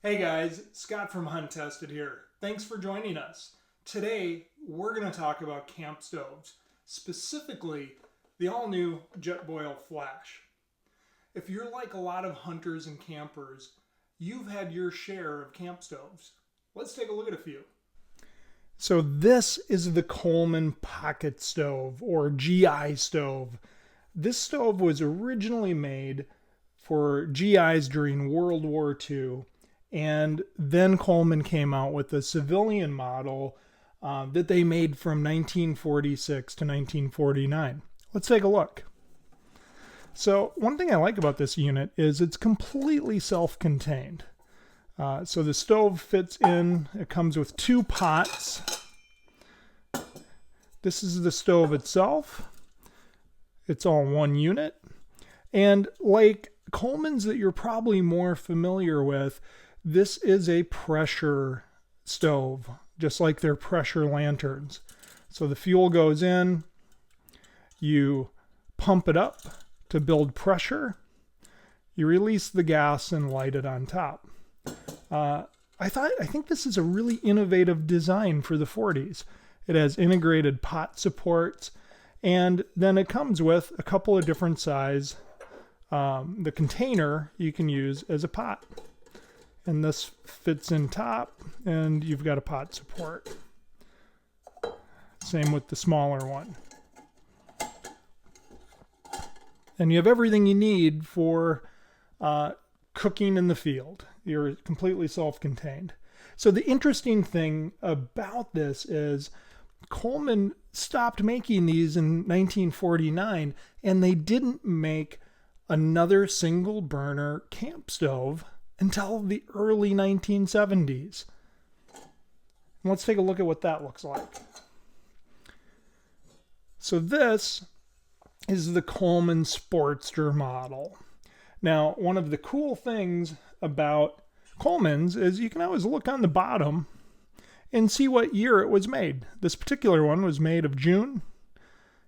Hey guys, Scott from HuntTested here. Thanks for joining us. Today, we're going to talk about camp stoves, specifically the all-new Jetboil Flash. If you're like a lot of hunters and campers, you've had your share of camp stoves. Let's take a look at a few. So this is the Coleman Pocket Stove, or GI stove. This stove was originally made for GIs during World War II. And then Coleman came out with a civilian model that they made from 1946 to 1949. Let's take a look. So one thing I like about this unit is it's completely self-contained. So the stove fits in. It comes with two pots. This is the stove itself. It's all one unit. And like Coleman's that you're probably more familiar with, this is a pressure stove, just like their pressure lanterns. So the fuel goes in, you pump it up to build pressure, you release the gas and light it on top. I think this is a really innovative design for the 40s. It has integrated pot supports, and then it comes with a couple of different size. The container you can use as a pot. And this fits in top, and you've got a pot support. Same with the smaller one. And you have everything you need for cooking in the field. You're completely self-contained. So the interesting thing about this is Coleman stopped making these in 1949, and they didn't make another single burner camp stove until the early 1970s. And let's take a look at what that looks like. So this is the Coleman Sportster model. Now, one of the cool things about Coleman's is you can always look on the bottom and see what year it was made. This particular one was made in June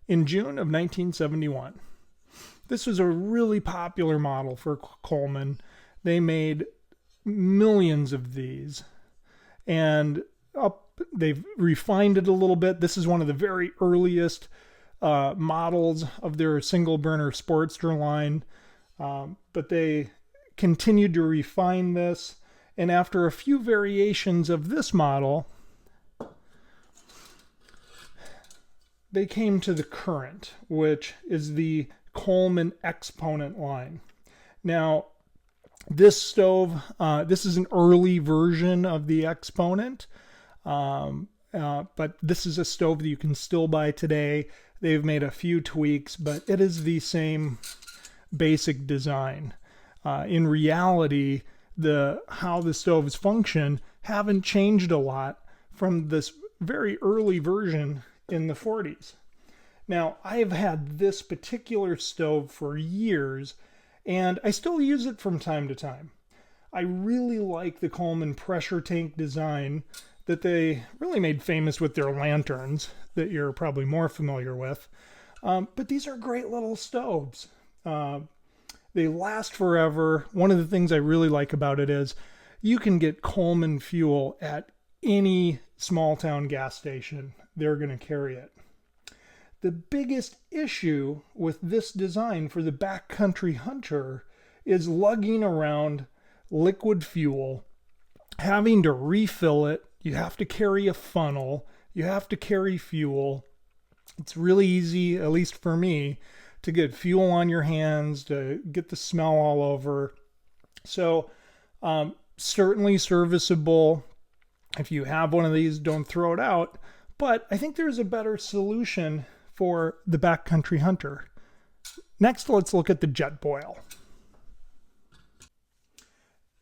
of 1971. This was a really popular model for Coleman. They made millions of these, and they've refined it a little bit. This is one of the very earliest models of their single burner Sportster line, but they continued to refine this, and after a few variations of this model, they came to the current, which is the Coleman Exponent line. Now, this stove, this is an early version of the Exponent, but this is a stove that you can still buy today. They've made a few tweaks, but it is the same basic design. In reality, how the stoves function haven't changed a lot from this very early version in the 40s. Now, I have had this particular stove for years, and I still use it from time to time. I really like the Coleman pressure tank design that they really made famous with their lanterns that you're probably more familiar with. But these are great little stoves. They last forever. One of the things I really like about it is you can get Coleman fuel at any small town gas station. They're going to carry it. The biggest issue with this design for the backcountry hunter is lugging around liquid fuel, having to refill it. You have to carry a funnel. You have to carry fuel. It's really easy, at least for me, to get fuel on your hands, to get the smell all over. So certainly serviceable. If you have one of these, don't throw it out. But I think there's a better solution for the backcountry hunter. Next, let's look at the Jetboil.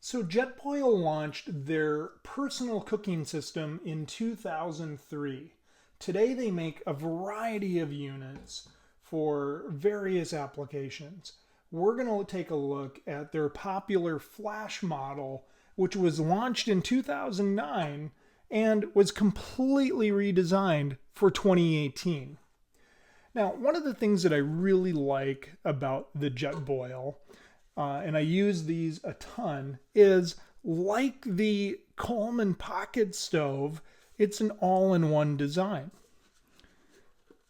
So Jetboil launched their personal cooking system in 2003. Today they make a variety of units for various applications. We're going to take a look at their popular Flash model, which was launched in 2009 and was completely redesigned for 2018. Now, one of the things that I really like about the Jetboil, and I use these a ton, is like the Coleman pocket stove, it's an all-in-one design.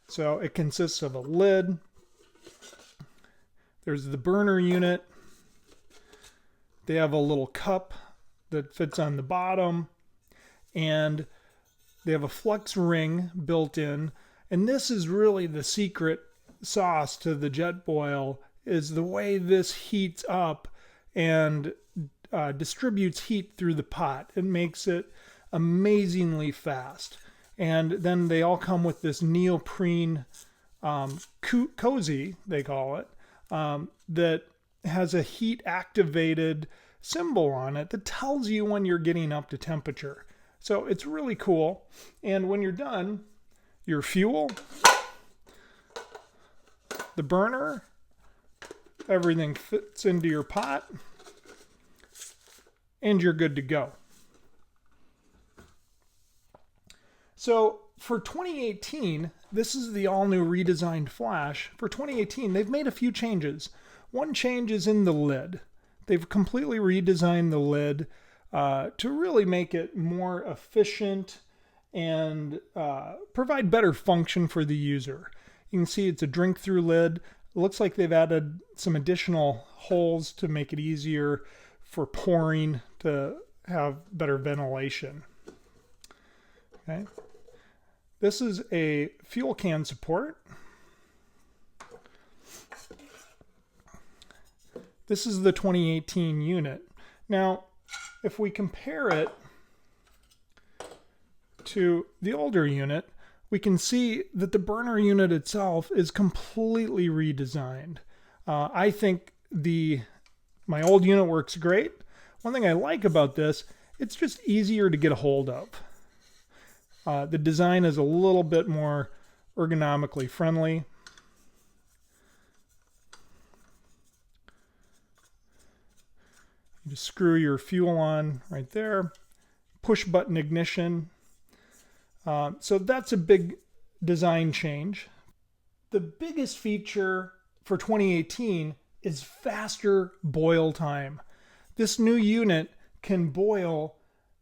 So it consists of a lid. There's the burner unit. They have a little cup that fits on the bottom, and they have a flex ring built in. And this is really the secret sauce to the Jetboil, is the way this heats up and distributes heat through the pot. It makes it amazingly fast. And then they all come with this neoprene cozy, they call it, that has a heat activated symbol on it that tells you when you're getting up to temperature. So it's really cool. And when you're done, your fuel, the burner, everything fits into your pot, and you're good to go. So for 2018, this is the all-new redesigned Flash. For 2018, they've made a few changes. One change is in the lid. They've completely redesigned the lid to really make it more efficient and provide better function for the user. You can see it's a drink-through lid. It looks like they've added some additional holes to make it easier for pouring, to have better ventilation. Okay. This is a fuel can support. This is the 2018 unit. Now, if we compare it to the older unit, we can see that the burner unit itself is completely redesigned. I think my old unit works great. One thing I like about this, it's just easier to get a hold of. The design is a little bit more ergonomically friendly. You just screw your fuel on right there. Push button ignition. So that's a big design change. The biggest feature for 2018 is faster boil time. This new unit can boil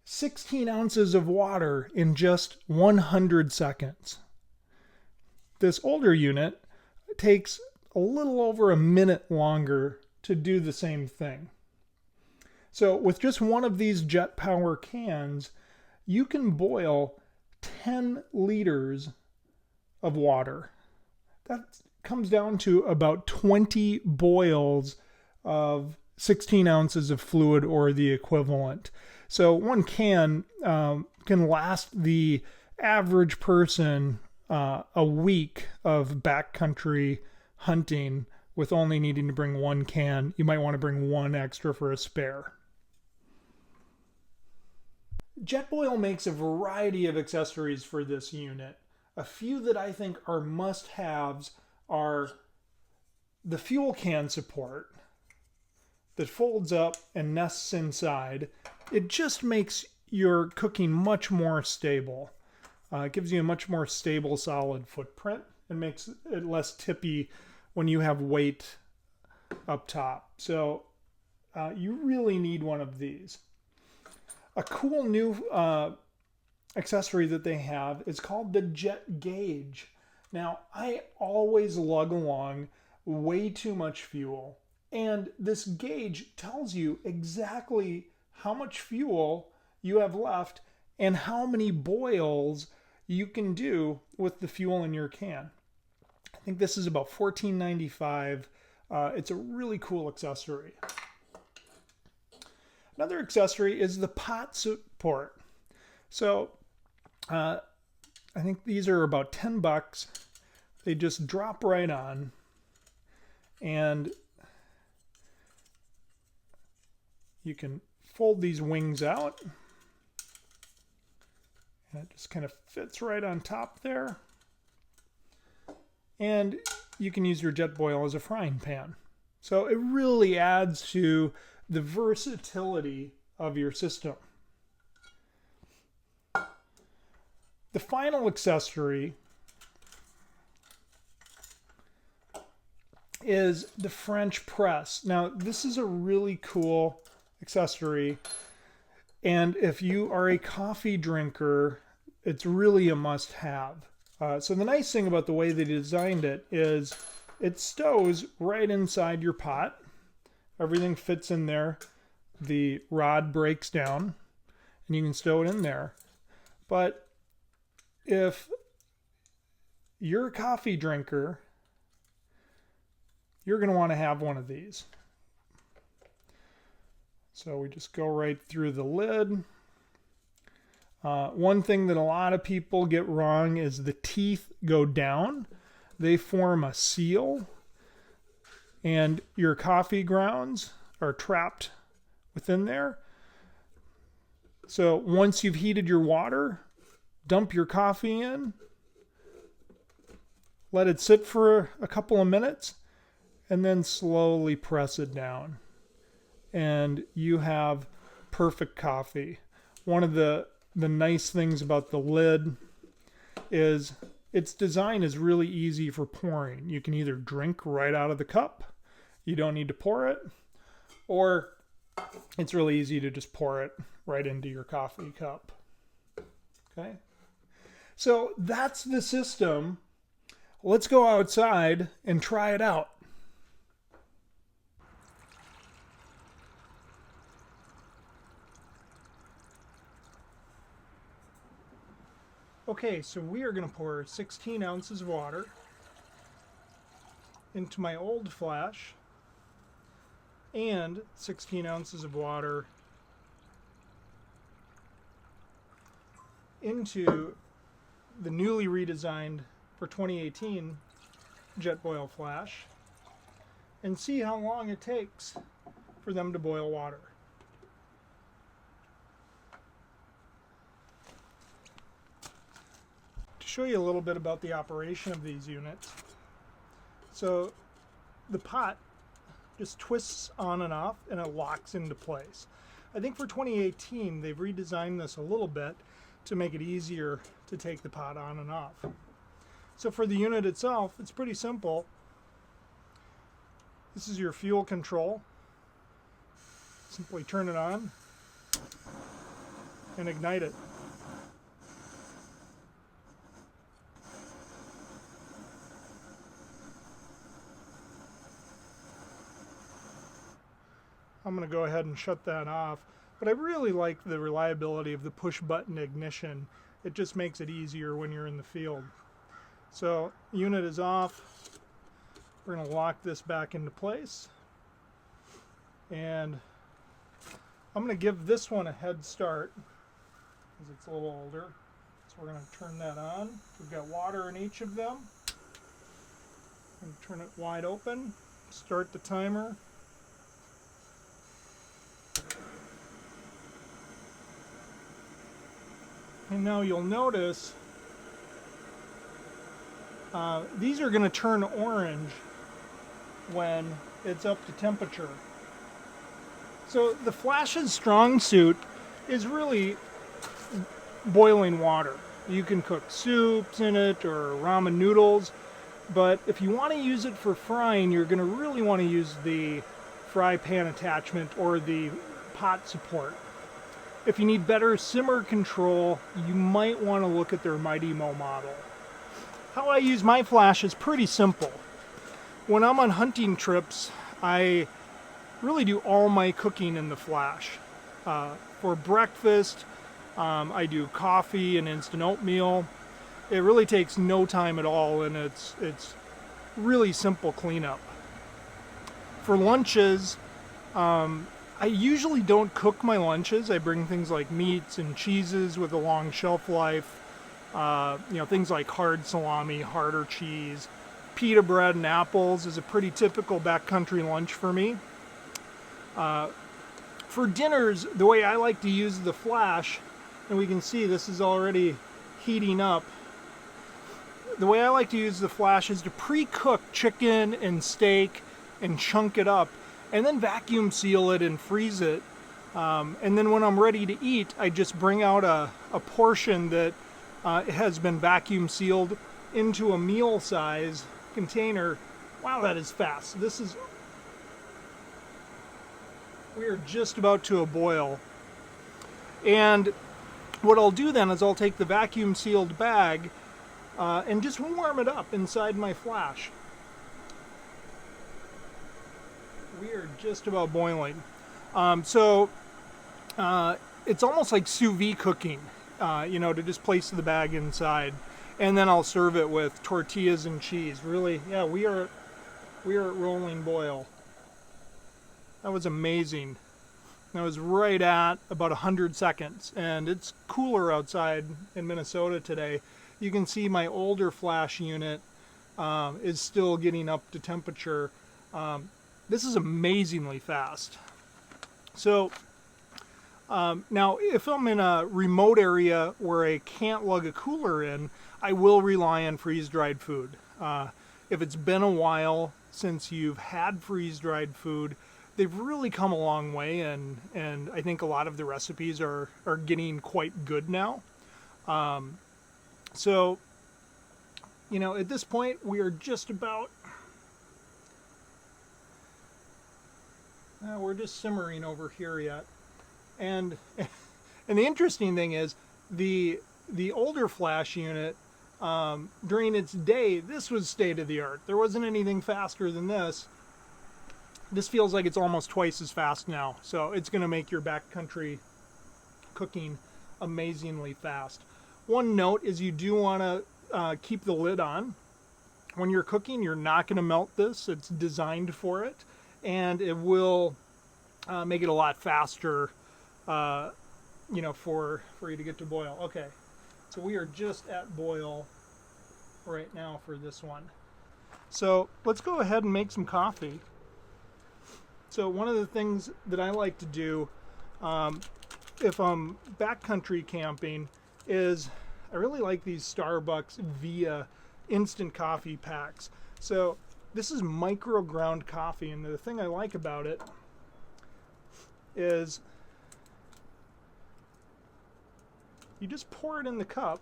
16 ounces of water in just 100 seconds. This older unit takes a little over a minute longer to do the same thing. So with just one of these Jet Power cans, you can boil 10 liters of water. That comes down to about 20 boils of 16 ounces of fluid or the equivalent. So one can last the average person a week of backcountry hunting with only needing to bring one can. You might want to bring one extra for a spare. Jetboil makes a variety of accessories for this unit. A few that I think are must-haves are the fuel can support that folds up and nests inside. It just makes your cooking much more stable. It gives you a much more stable, solid footprint and makes it less tippy when you have weight up top. So you really need one of these. A cool new accessory that they have is called the Jet Gauge. Now, I always lug along way too much fuel, and this gauge tells you exactly how much fuel you have left and how many boils you can do with the fuel in your can. I think this is about $14.95. It's a really cool accessory. Another accessory is the pot support. So I think these are about $10. They just drop right on, and you can fold these wings out, and it just kind of fits right on top there. And you can use your Jetboil as a frying pan. So it really adds to the versatility of your system. The final accessory is the French press. Now, this is a really cool accessory. And if you are a coffee drinker, it's really a must-have. So the nice thing about the way they designed it is it stows right inside your pot. Everything fits in there. The rod breaks down and you can stow it in there. But if you're a coffee drinker, you're going to want to have one of these. So we just go right through the lid. One thing that a lot of people get wrong is the teeth go down. They form a seal, and your coffee grounds are trapped within there. So once you've heated your water, dump your coffee in, let it sit for a couple of minutes, and then slowly press it down. And you have perfect coffee. One of the nice things about the lid is its design is really easy for pouring. You can either drink right out of the cup, you don't need to pour it, or it's really easy to just pour it right into your coffee cup. Okay? So that's the system. Let's go outside and try it out. Okay, so we are going to pour 16 ounces of water into my old flash and 16 ounces of water into the newly redesigned for 2018 Jetboil Flash and see how long it takes for them to boil water. Show you a little bit about the operation of these units. So the pot just twists on and off and it locks into place. I think for 2018 they've redesigned this a little bit to make it easier to take the pot on and off. So for the unit itself, it's pretty simple. This is your fuel control. Simply turn it on and ignite it. I'm going to go ahead and shut that off, but I really like the reliability of the push button ignition. It just makes it easier when you're in the field. So unit is off. We're going to lock this back into place, and I'm going to give this one a head start because it's a little older. So we're going to turn that on. We've got water in each of them. I'm going to turn it wide open, start the timer. And now you'll notice these are going to turn orange when it's up to temperature. So the Flash's strong suit is really boiling water. You can cook soups in it or ramen noodles, but if you want to use it for frying, you're going to really want to use the fry pan attachment or the pot support. If you need better simmer control, you might want to look at their Mighty Mo model. How I use my Flash is pretty simple. When I'm on hunting trips, I really do all my cooking in the Flash. For breakfast, I do coffee and instant oatmeal. It really takes no time at all, and it's really simple cleanup. For lunches, I usually don't cook my lunches. I bring things like meats and cheeses with a long shelf life. Things like hard salami, harder cheese. Pita bread and apples is a pretty typical backcountry lunch for me. For dinners, the way I like to use the Flash, and we can see this is already heating up. The way I like to use the Flash is to pre-cook chicken and steak and chunk it up, and then vacuum seal it and freeze it. And then when I'm ready to eat, I just bring out a portion that has been vacuum sealed into a meal size container. Wow, that is fast. We are just about to a boil. And what I'll do then is I'll take the vacuum sealed bag and just warm it up inside my flash. We are just about boiling. So it's almost like sous vide cooking, you know, to just place the bag inside. And then I'll serve it with tortillas and cheese. Really, yeah, we are at rolling boil. That was amazing. That was right at about 100 seconds. And it's cooler outside in Minnesota today. You can see my older flash unit is still getting up to temperature. This is amazingly fast. So now if I'm in a remote area where I can't lug a cooler in, I will rely on freeze-dried food. If it's been a while since you've had freeze-dried food, they've really come a long way, and I think a lot of the recipes are getting quite good now. So, you know, at this point, we are just about, we're just simmering over here yet. And the interesting thing is, the older flash unit, during its day, this was state of the art. There wasn't anything faster than this. This feels like it's almost twice as fast now. So it's going to make your backcountry cooking amazingly fast. One note is you do want to keep the lid on. When you're cooking, you're not going to melt this. It's designed for it. And it will make it a lot faster, you know, for you to get to boil. Okay, so we are just at boil right now for this one. So let's go ahead and make some coffee. So one of the things that I like to do if I'm backcountry camping is I really like these Starbucks Via instant coffee packs. So this is micro ground coffee, and the thing I like about it is you just pour it in the cup.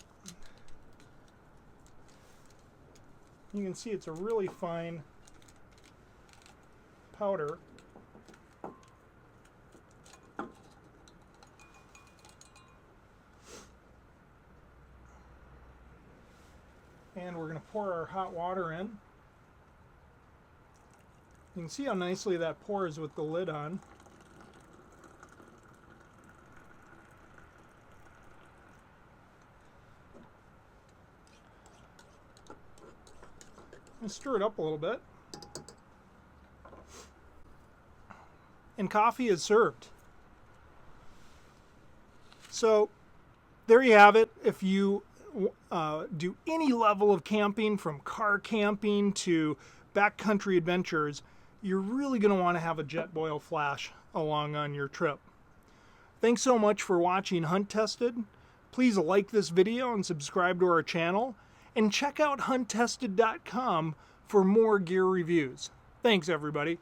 You can see it's a really fine powder. And we're going to pour our hot water in. You can see how nicely that pours with the lid on. And stir it up a little bit. And coffee is served. So there you have it. If you do any level of camping, from car camping to backcountry adventures, you're really going to want to have a Jetboil Flash along on your trip. Thanks so much for watching Hunt Tested. Please like this video and subscribe to our channel, and check out HuntTested.com for more gear reviews. Thanks, everybody.